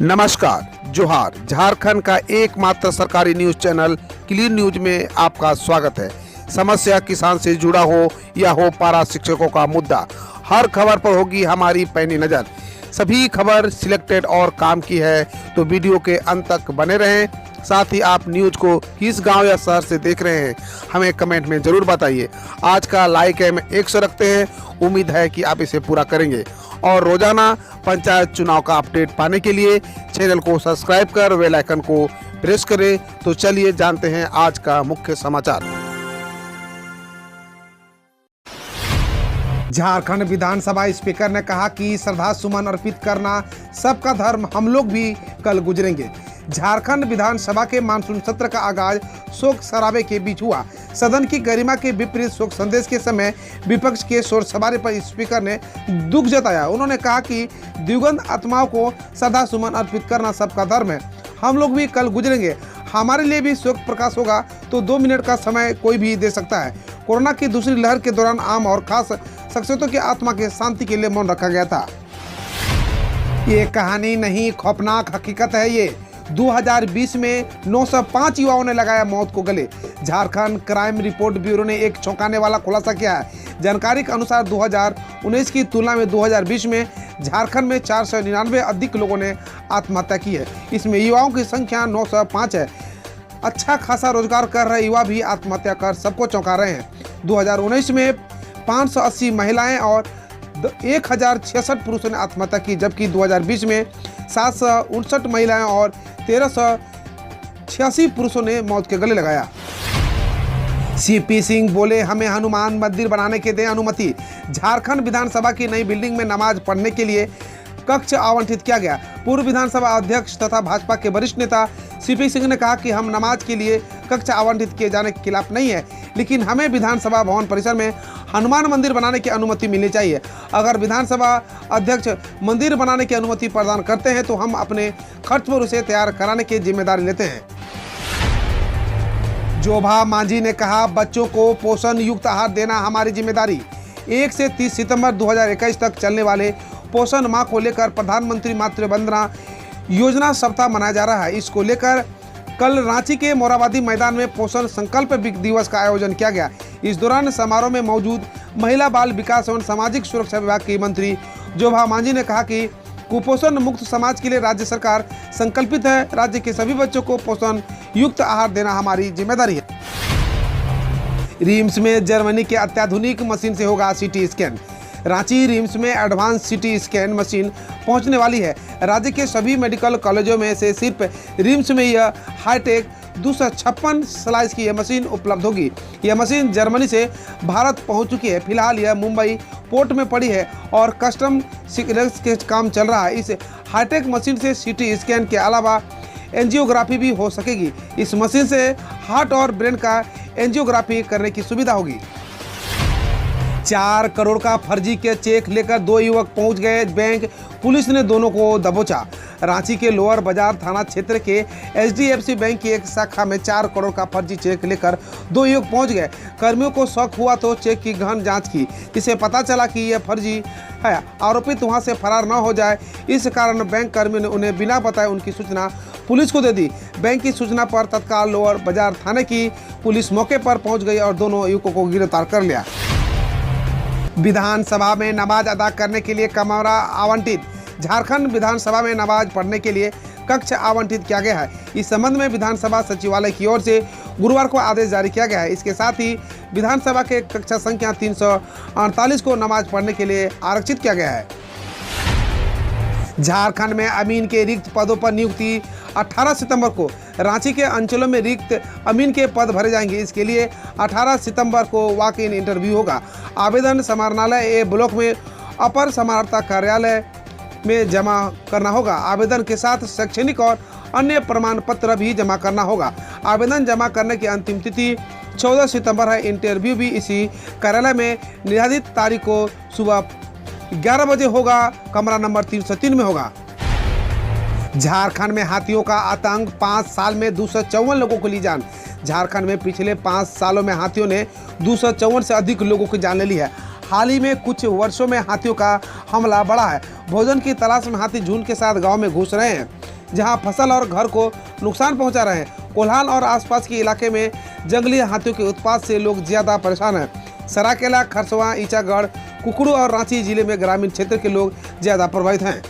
नमस्कार, जोहार। झारखंड का एकमात्र सरकारी न्यूज चैनल क्लीन न्यूज में आपका स्वागत है। समस्या किसान से जुड़ा हो या हो पारा शिक्षकों का मुद्दा, हर खबर पर होगी हमारी पैनी नज़र। सभी खबर सिलेक्टेड और काम की है, तो वीडियो के अंत तक बने रहें। साथ ही आप न्यूज को किस गांव या शहर से देख रहे हैं, हमें कमेंट में ज़रूर बताइए। आज का लाइक हम 100 रखते हैं, उम्मीद है कि आप इसे पूरा करेंगे। और रोजाना पंचायत चुनाव का अपडेट पाने के लिए चैनल को सब्सक्राइब कर बेल आइकन को प्रेस करें। तो चलिए जानते हैं आज का मुख्य समाचार। झारखंड विधानसभा स्पीकर ने कहा कि श्रद्धा सुमन अर्पित करना सबका धर्म, हम लोग भी कल गुजरेंगे। झारखंड विधानसभा के मानसून सत्र का आगाज शोक शराबे के बीच हुआ। सदन की गरिमा के विपरीत शोक संदेश के समय विपक्ष के शोर शराबे पर स्पीकर ने दुख जताया। उन्होंने कहा कि दिवंगत आत्माओं को श्रद्धा सुमन अर्पित करना सबका धर्म है, हम लोग भी कल गुजरेंगे। हमारे लिए भी शोक प्रकाश होगा तो 2 मिनट का समय कोई भी दे सकता है। कोरोना की दूसरी लहर के दौरान आम और खास शख्सियतों की आत्मा के शांति के लिए मौन रखा गया था। ये कहानी नहीं, खौफनाक हकीकत है। ये 2020 में 905 युवाओं ने लगाया मौत को गले। झारखंड क्राइम रिपोर्ट ब्यूरो ने एक चौंकाने वाला खुलासा किया है। जानकारी के अनुसार 2019 की तुलना में 2020 में झारखंड में 499 अधिक लोगों ने आत्महत्या की है। इसमें युवाओं की संख्या 905 है। अच्छा खासा रोजगार कर रहे युवा भी आत्महत्या कर सबको चौंका रहे हैं। 2019 में 580 महिलाएं और 1066 पुरुषों ने आत्महत्या की, जबकि 2020 में 759 महिलाएं और 1386 पुरुषों ने मौत के गले लगाया। सीपी सिंह बोले, हमें हनुमान मंदिर बनाने के दें अनुमति। झारखंड विधानसभा की नई बिल्डिंग में नमाज पढ़ने के लिए कक्ष आवंटित किया गया। पूर्व विधानसभा अध्यक्ष तथा भाजपा के वरिष्ठ नेता सीपी सिंह ने कहा कि हम नमाज के लिए कक्ष आवंटित किए जाने के खिलाफ नहीं है, लेकिन हमें विधानसभा भवन परिसर में हनुमान मंदिर बनाने की अनुमति मिलनी चाहिए। अगर विधानसभा अध्यक्ष मंदिर बनाने की अनुमति प्रदान करते हैं तो हम अपने खर्च पर उसे तैयार कराने की जिम्मेदारी लेते हैं। जोभा मांझी ने कहा, बच्चों को पोषण युक्त आहार देना हमारी जिम्मेदारी। 1 से 30 सितंबर 2021 तक चलने वाले पोषण माह को लेकर प्रधानमंत्री मातृ वंदना योजना सप्ताह मनाया जा रहा है। इसको लेकर कल रांची के मोराबादी मैदान में पोषण संकल्प दिवस का आयोजन किया गया। इस दौरान समारोह में मौजूद महिला बाल विकास एवं सामाजिक सुरक्षा विभाग की मंत्री जोभा मांझी ने कहा कि कुपोषण मुक्त समाज के लिए राज्य सरकार संकल्पित है। राज्य के सभी बच्चों को पोषण युक्त आहार देना हमारी जिम्मेदारी है। रिम्स में जर्मनी के अत्याधुनिक मशीन से होगा सीटी स्कैन। रांची रिम्स में एडवांस सीटी स्कैन मशीन पहुंचने वाली है। राज्य के सभी मेडिकल कॉलेजों में से सिर्फ रिम्स में यह हाईटेक 256 स्लाइस की यह मशीन उपलब्ध होगी। यह मशीन जर्मनी से भारत पहुंच चुकी है। फिलहाल यह मुंबई पोर्ट में पड़ी है और कस्टम क्लियरेंस के काम चल रहा है। इस हाईटेक मशीन से सीटी स्कैन के अलावा एंजियोग्राफी भी हो सकेगी। इस मशीन से हार्ट और ब्रेन का एंजियोग्राफी करने की सुविधा होगी। 4 करोड़ का फर्जी के चेक लेकर 2 युवक पहुंच गए बैंक। पुलिस ने दोनों को दबोचा। रांची के लोअर बाजार थाना क्षेत्र के HDFC बैंक की एक शाखा में 4 करोड़ का फर्जी चेक लेकर 2 युवक पहुंच गए। कर्मियों को शक हुआ तो चेक की गहन जांच की। इसे पता चला कि यह फर्जी है। आरोपित वहां से फरार न हो जाए, इस कारण बैंक कर्मियों ने उन्हें बिना बताए उनकी सूचना पुलिस को दे दी। बैंक की सूचना पर तत्काल लोअर बाजार थाने की पुलिस मौके पर पहुंच गई और दोनों युवकों को गिरफ्तार कर लिया। विधानसभा में नमाज अदा करने के लिए कमरा आवंटित। झारखंड विधानसभा में नमाज पढ़ने के लिए कक्ष आवंटित किया गया है। इस संबंध में विधानसभा सचिवालय की ओर से गुरुवार को आदेश जारी किया गया है। इसके साथ ही विधानसभा के कक्षा संख्या 348 को नमाज पढ़ने के लिए आरक्षित किया गया है। झारखंड में अमीन के रिक्त पदों पर नियुक्ति 18 सितंबर को। रांची के अंचलों में रिक्त अमीन के पद भरे जाएंगे। इसके लिए 18 सितंबर को वॉक इन इंटरव्यू होगा। आवेदन समाहरणालय ए ब्लॉक में अपर समाहर्ता कार्यालय में जमा करना होगा। आवेदन के साथ शैक्षणिक और अन्य प्रमाण पत्र भी जमा करना होगा। आवेदन जमा करने की अंतिम तिथि 14 सितंबर है। इंटरव्यू भी इसी कार्यालय में निर्धारित तारीख को सुबह 11 बजे होगा। कमरा नंबर 303 में होगा। झारखंड में हाथियों का आतंक, 5 साल में 254 लोगों को ली जान। झारखंड में पिछले 5 सालों में हाथियों ने 254 से अधिक लोगों की जान ले ली है। हाल ही में कुछ वर्षों में हाथियों का हमला बढ़ा है। भोजन की तलाश में हाथी झुंड के साथ गांव में घुस रहे हैं। जहां फसल और घर को नुकसान पहुंचा रहे हैं। कोल्हान और आसपास के इलाके में जंगली हाथियों के उत्पात से लोग ज्यादा परेशान हैं। सरायकेला, खरसवां, ईचागढ़, कुकड़ू और रांची जिले में ग्रामीण क्षेत्र के लोग ज्यादा प्रभावित हैं।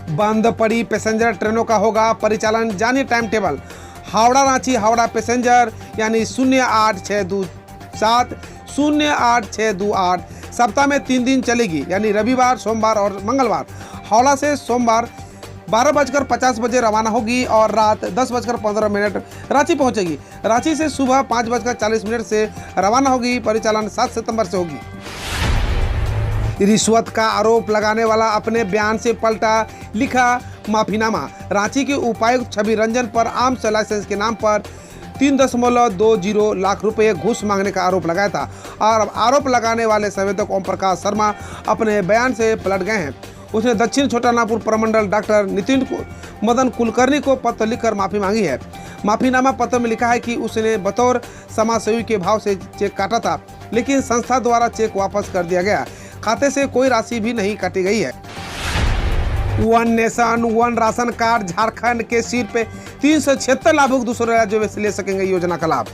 बंद पड़ी पैसेंजर ट्रेनों का होगा परिचालन, जानिए time table. Howrah Ranchi Howrah passenger यानी 08627 08628 सप्ताह में 3 दिन चलेगी, यानी रविवार, सोमवार और मंगलवार। हावड़ा से सोमवार 12:50 बजे रवाना होगी और रात 10:15 रांची पहुंचेगी। रांची से सुबह 5:40 से रवाना होगी। परिचालन 7 सितंबर से होगी। रिश्वत का आरोप लगाने वाला अपने बयान से पलटा, लिखा माफीनामा। रांची के उपायुक्त छवि रंजन पर आर्म्स लाइसेंस के नाम पर 3.20 लाख रुपए घूस मांगने का आरोप लगाया था और आरोप लगाने वाले संवेदक ओम प्रकाश शर्मा अपने बयान से पलट गए हैं। उसने दक्षिण छोटानागपुर प्रमंडल डॉक्टर नितिन मदन कुलकर्णी को पत्र लिखकर माफी मांगी है। माफीनामा पत्र में लिखा है कि उसने बतौर समाजसेवी के भाव से चेक काटा था, लेकिन संस्था द्वारा चेक वापस कर दिया गया। खाते से कोई राशि भी नहीं काटी गई है। One nation one ration card, Jharkhand के सिर पे 376 लाभुक दूसरे राज्यों में ले सकेंगे योजना का लाभ।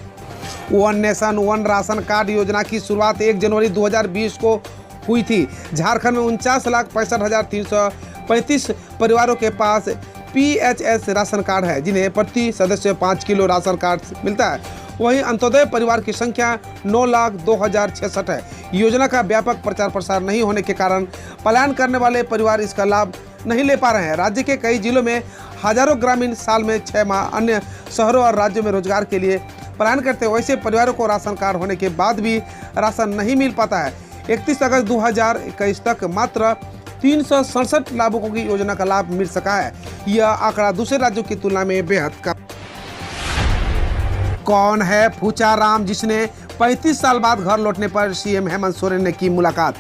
One nation one ration card योजना की शुरुआत 1 जनवरी 2020 को हुई थी। झारखंड में 49,65,335 परिवारों के पास PHS राशन कार्ड है, जिन्हें प्रति सदस्य 5 किलो राशन कार्ड मिलता है। वहीं अंत्योदय परिवार की संख्या 9,02,066 है। योजना का व्यापक प्रचार प्रसार नहीं होने के कारण पलायन करने वाले परिवार इसका लाभ नहीं ले पा रहे हैं। राज्य के कई जिलों में हजारों ग्रामीण साल में 6 माह अन्य शहरों और राज्यों में रोजगार के लिए पलायन करते हैं। वैसे परिवारों को राशन कार्ड होने के बाद भी राशन नहीं मिल पाता है। 31 अगस्त 2021 तक मात्र 367 लाभुकों की योजना का लाभ मिल सका है। यह आंकड़ा दूसरे राज्यों की तुलना में बेहद कम। कौन है फूचा राम, जिसने 35 साल बाद घर लौटने पर सीएम हेमंत सोरेन ने की मुलाकात।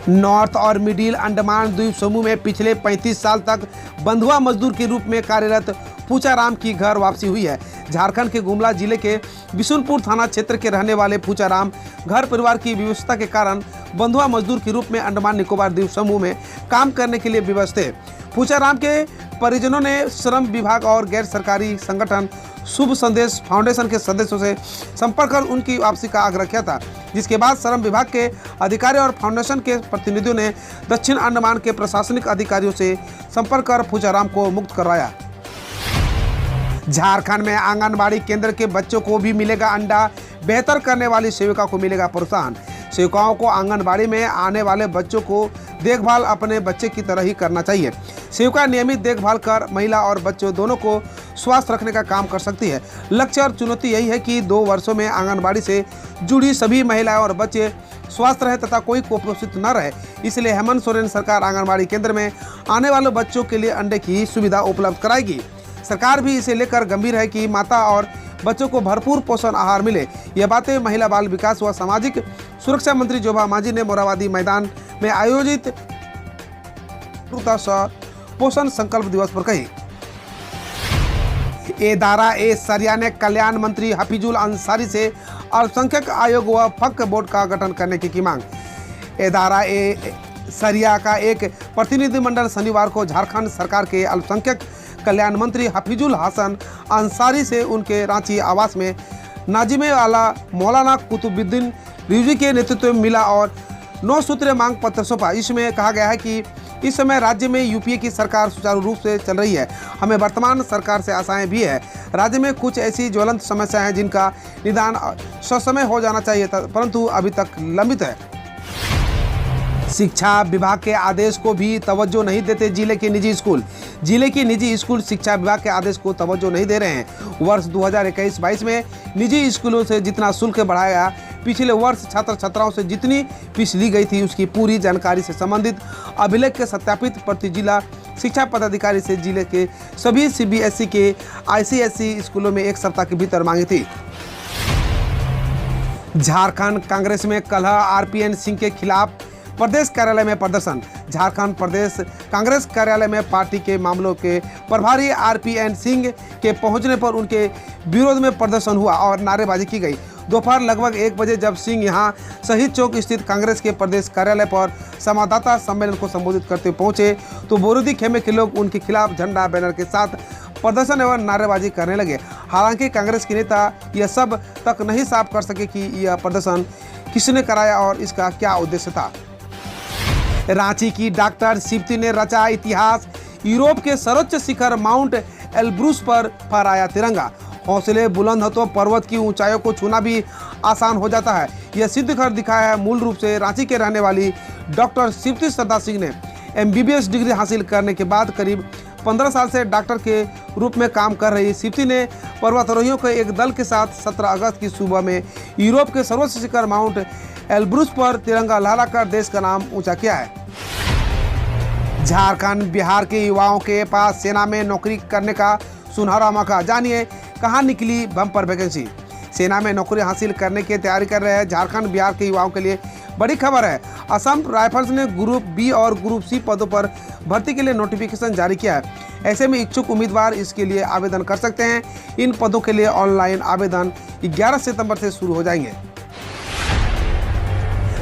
नॉर्थ और मिडिल अंडमान द्वीप समूह में पिछले 35 साल तक बंधुआ मजदूर के रूप में कार्यरत फूचाराम की घर वापसी हुई है। झारखंड के गुमला जिले के बिशुनपुर थाना क्षेत्र के रहने वाले फूचाराम घर परिवार की व्यवस्था के कारण बंधुआ मजदूर के रूप में अंडमान निकोबार द्वीप समूह में काम करने के लिए विवश थे। फूचाराम के परिजनों ने श्रम विभाग और गैर सरकारी संगठन शुभ संदेश फाउंडेशन के सदस्यों से संपर्क कर उनकी वापसी का आग्रह किया था, जिसके बाद श्रम विभाग के अधिकारी और फाउंडेशन के प्रतिनिधियों ने दक्षिण अंडमान के प्रशासनिक अधिकारियों से संपर्क कर फूचाराम को मुक्त करवाया। झारखंड में आंगनबाड़ी केंद्र के बच्चों को भी मिलेगा अंडा, बेहतर करने वाली सेविका को मिलेगा प्रोत्साहन। सेविकाओं को आंगनबाड़ी में आने वाले बच्चों को देखभाल अपने बच्चे की तरह ही करना चाहिए। सेविका नियमित देखभाल कर महिला और बच्चों दोनों को स्वस्थ रखने का काम कर सकती है। लक्ष्य और चुनौती यही है कि 2 वर्षों में आंगनबाड़ी से जुड़ी सभी महिलाएं और बच्चे स्वस्थ रहे तथा कोई कुपोषित न रहे। इसलिए हेमंत सोरेन सरकार आंगनबाड़ी केंद्र में आने वाले बच्चों के लिए अंडे की सुविधा उपलब्ध कराएगी। सरकार भी इसे लेकर गंभीर है कि माता और बच्चों को भरपूर पोषण आहार मिले। यह बातें महिला बाल विकास व सामाजिक सुरक्षा मंत्री जोबा मांझी ने मोराबादी मैदान में आयोजित पोषण संकल्प दिवस पर कही। सरिया ने कल्याण मंत्री हफीजुल अंसारी से अल्पसंख्यक आयोग व फक्क बोर्ड का गठन करने की मांग। सरिया का एक प्रतिनिधिमंडल शनिवार को झारखंड सरकार के अल्पसंख्यक कल्याण मंत्री हफीजुल हसन अंसारी से उनके रांची आवास में नाजिमे आला मौलाना कुतुबुद्दीन रिजवी के नेतृत्व में मिला और 9 सूत्रीय मांग पत्र सौंपा। इसमें कहा गया है कि इस समय राज्य में यूपीए की सरकार सुचारू रूप से चल रही है। हमें वर्तमान सरकार से आशाएं भी है। राज्य में कुछ ऐसी ज्वलंत समस्याएं हैं जिनका निदान ससमय हो जाना चाहिए परंतु अभी तक लंबित है। शिक्षा विभाग के आदेश को भी तवज्जो नहीं देते जिले के निजी स्कूल। जिले के निजी स्कूल शिक्षा विभाग के आदेश को तवज्जो नहीं दे रहे हैं। वर्ष 2021-22 में निजी स्कूलों से जितना शुल्क बढ़ाया, पिछले वर्ष छात्र छात्राओं से जितनी फीस ली गई थी उसकी पूरी जानकारी से संबंधित अभिलेख के सत्यापित प्रति जिला शिक्षा पदाधिकारी से जिले के सभी CBSE के ICSE स्कूलों में 1 सप्ताह के भीतर मांगी थी। झारखंड कांग्रेस में कलह, RPN सिंह के खिलाफ प्रदेश कार्यालय में प्रदर्शन। झारखंड प्रदेश कांग्रेस कार्यालय में पार्टी के मामलों के प्रभारी RPN सिंह के पहुंचने पर उनके विरोध में प्रदर्शन हुआ और नारेबाजी की गई। दोपहर लगभग 1 बजे जब सिंह यहां शहीद चौक स्थित कांग्रेस के प्रदेश कार्यालय पर संवाददाता सम्मेलन को संबोधित करते पहुंचे तो बोरुदी खेमे के लोग उनके खिलाफ झंडा बैनर के साथ प्रदर्शन एवं नारेबाजी करने लगे। हालांकि कांग्रेस के नेता यह सब तक नहीं साफ कर सके कि यह प्रदर्शन किसने कराया और इसका क्या उद्देश्य था। रांची की डॉक्टर सिप्ती ने रचा इतिहास, यूरोप के सर्वोच्च शिखर माउंट एल्ब्रूस पर फहराया तिरंगा। हौसले बुलंद हो तो पर्वत की ऊंचाइयों को छूना भी आसान हो जाता है, यह सिद्ध कर दिखाया है। मूल रूप से रांची के रहने वाली डॉक्टर सिप्ती सरदार सिंह ने MBBS डिग्री हासिल करने के बाद करीब 15 साल से डॉक्टर के रूप में काम कर रही सिप्ती ने पर्वतारोहियों के एक दल के साथ 17 अगस्त की सुबह में यूरोप के सर्वोच्च शिखर माउंट एल्ब्रूस पर तिरंगा लहराकर देश का नाम ऊंचा किया है। झारखंड बिहार के युवाओं के पास सेना में नौकरी करने का सुनहरा मौका, जानिए कहां निकली बम्पर वैकेंसी। सेना में नौकरी हासिल करने की तैयारी कर रहे हैं झारखंड बिहार के युवाओं के लिए बड़ी खबर है। असम राइफल्स ने ग्रुप बी और ग्रुप सी पदों पर भर्ती के लिए नोटिफिकेशन जारी किया है। ऐसे में इच्छुक उम्मीदवार इसके लिए आवेदन कर सकते हैं। इन पदों के लिए ऑनलाइन आवेदन 11 सितंबर से शुरू हो जाएंगे।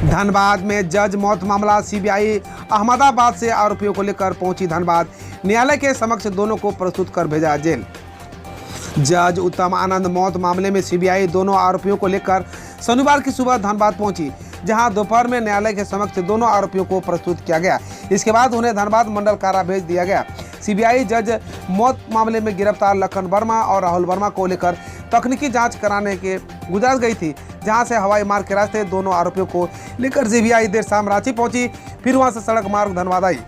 धनबाद में जज मौत मामला, CBI अहमदाबाद से आरोपियों को लेकर पहुंची धनबाद। न्यायालय के समक्ष दोनों को प्रस्तुत कर भेजा जेल। जज उत्तम आनंद मौत मामले में CBI दोनों आरोपियों को लेकर शनिवार की सुबह धनबाद पहुंची, जहां दोपहर में न्यायालय के समक्ष दोनों आरोपियों को प्रस्तुत किया गया। इसके बाद उन्हें धनबाद मंडल कारा भेज दिया गया। CBI जज मौत मामले में गिरफ्तार लखन वर्मा और राहुल वर्मा को लेकर तकनीकी जांच कराने के गुजरात गई थी, जहां से हवाई मार्ग के रास्ते दोनों आरोपियों को लेकर CBI देर शाम रांची पहुंची, फिर वहां से सड़क मार्ग धनबाद आई।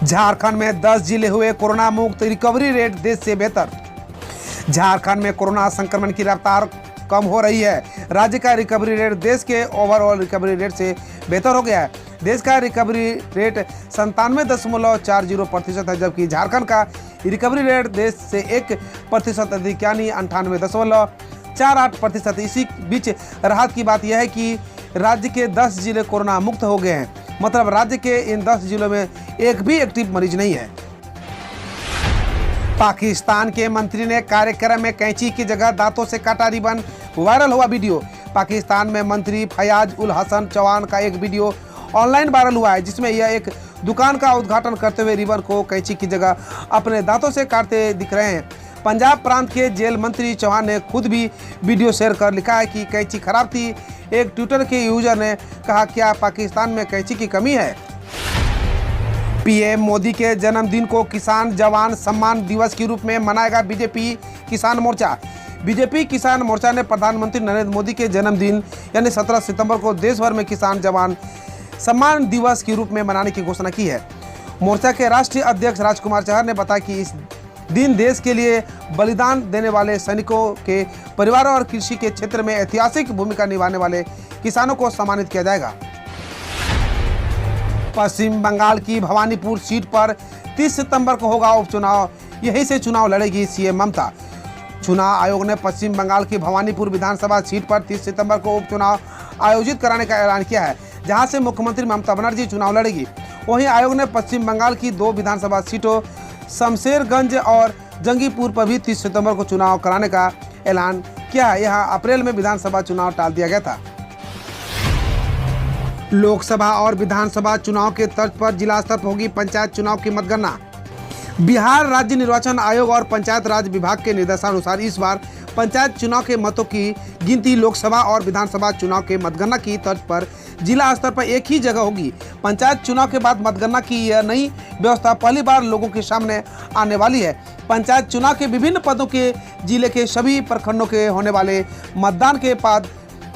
झारखंड में 10 जिले हुए कोरोना मुक्त, रिकवरी रेट देश से बेहतर। झारखंड में कोरोना संक्रमण की रफ्तार कम हो रही है। राज्य का रिकवरी रेट देश के ओवरऑल रिकवरी रेट से बेहतर हो गया है। देश का रिकवरी रेट 97.40% है, जबकि झारखंड का रिकवरी रेट देश से 1% अधिक यानी 98.48%। इसी बीच राहत की बात यह है कि राज्य के 10 जिले कोरोना मुक्त हो गए हैं, मतलब राज्य के इन 10 जिलों में एक भी एक्टिव मरीज नहीं है। पाकिस्तान के मंत्री ने कार्यक्रम में कैंची की जगह दांतों से काटा रिबन, वायरल हुआ वीडियो। पाकिस्तान में मंत्री फयाज उल हसन चौहान का एक वीडियो ऑनलाइन वायरल हुआ है, जिसमें यह एक दुकान का उद्घाटन करते हुए रिबन को कैंची की जगह अपने दांतों से काटते दिख रहे हैं। पंजाब प्रांत के जेल मंत्री चौहान ने खुद भी वीडियो शेयर कर लिखा है कि कैंची खराब थी। एक ट्विटर के यूजर ने कहा, क्या पाकिस्तान में कैंची की कमी है? PM मोदी के जन्मदिन को किसान जवान सम्मान दिवस के रूप में मनाएगा बीजेपी किसान मोर्चा। बीजेपी किसान मोर्चा ने प्रधानमंत्री नरेंद्र मोदी के जन्मदिन यानी 17 सितंबर को देश भर में किसान जवान सम्मान दिवस के रूप में मनाने की घोषणा की है। मोर्चा के राष्ट्रीय अध्यक्ष राजकुमार चहर ने बताया कि इस दिन देश के लिए बलिदान देने वाले सैनिकों के परिवारों और कृषि के क्षेत्र में ऐतिहासिक भूमिका निभाने वाले किसानों को सम्मानित किया जाएगा। पश्चिम बंगाल की भवानीपुर सीट पर 30 सितंबर को होगा उपचुनाव, यहीं से चुनाव लड़ेगी CM ममता। चुनाव आयोग ने पश्चिम बंगाल की भवानीपुर विधानसभा सीट पर 30 सितंबर को उपचुनाव आयोजित कराने का ऐलान किया है, जहां से मुख्यमंत्री ममता बनर्जी चुनाव लड़ेगी। वहीं आयोग ने पश्चिम बंगाल की 2 विधानसभा सीटों शमशेरगंज और जंगीपुर पर भी 30 सितंबर को चुनाव कराने का ऐलान किया है। यहाँ अप्रैल में विधानसभा चुनाव टाल दिया गया था। लोकसभा और विधानसभा चुनाव के तर्ज पर जिला स्तर पर होगी पंचायत चुनाव की मतगणना। बिहार राज्य निर्वाचन आयोग और पंचायत राज विभाग के निर्देशानुसार इस बार पंचायत चुनाव के मतों की गिनती लोकसभा और विधानसभा चुनाव के मतगणना की तर्ज पर जिला स्तर पर एक ही जगह होगी। पंचायत चुनाव के बाद मतगणना की यह नई व्यवस्था पहली बार लोगों के सामने आने वाली है। पंचायत चुनाव के विभिन्न पदों के जिले के सभी प्रखंडों के होने वाले मतदान के बाद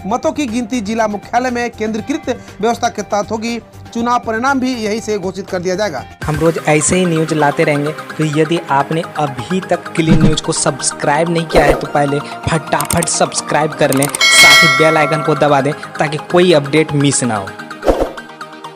मतों की गिनती जिला मुख्यालय में केंद्रीकृत व्यवस्था के तहत होगी। चुनाव परिणाम भी यहीं से घोषित कर दिया जाएगा। हम रोज ऐसे ही न्यूज लाते रहेंगे, तो यदि आपने अभी तक क्लीन न्यूज को सब्सक्राइब नहीं किया है तो पहले फटाफट सब्सक्राइब कर लें, साथ ही बेल आइकन को दबा दें ताकि कोई अपडेट मिस ना हो।